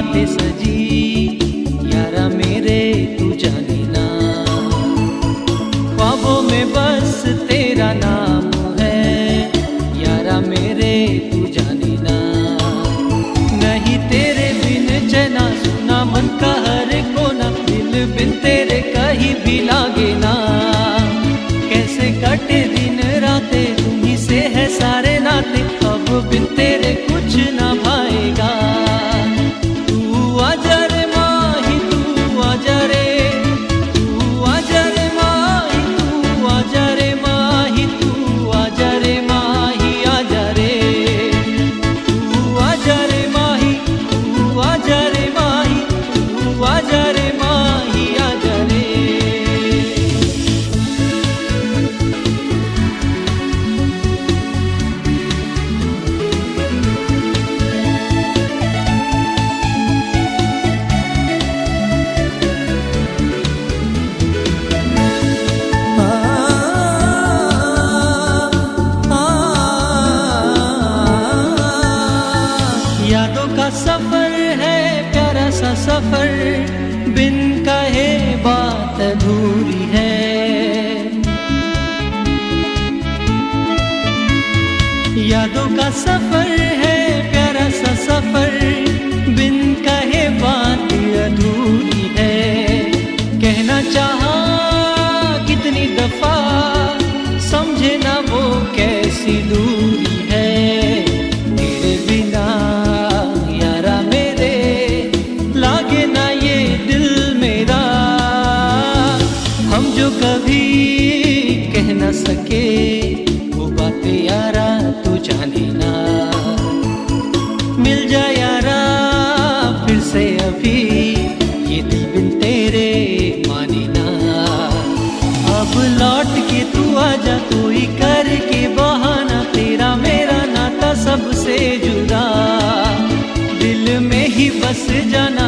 बातें सजी यारा मेरे तू जाने ना। ख्वाबों में बस तेरा नाम है यारा मेरे तू जाने ना। नहीं तेरे बिन चैना सुना मन का हर कोना, दिल बिन तेरे कहीं भी लागे ना। कैसे कटे दिन रातें तुम्हीं से है सारे नाते, अब बिन तेरे कुछ ना भाएगा। तू आजा रे माही तू आजा रे, तू आजा रे माही तू आजा रे माही, तू आजा रे माही आजा रे। तू आजा रे माही तू आजा रे माही, तू आजा रे माही आजा रे। यादों का सफर है प्यारा सा सफर, बिन कहे बात अधूरी है। यादों का सफर है प्यारा सा सफर, बिन कहे बात अधूरी है। कहना चाहा कितनी दफा समझे ना वो कैसी दूरी है। तेरे बिना यारा मेरे लागे ना ये दिल मेरा, हम जो कभी कह न सके वो बातें यारा तू जाने ना। मिल जा यारा फिर से अभी ये दिल बिन तेरे माने ना। अब लौट के तू आजा कोई करके बहाना, तेरा मेरा नाता सबसे जुदा, दिल में ही बस जाना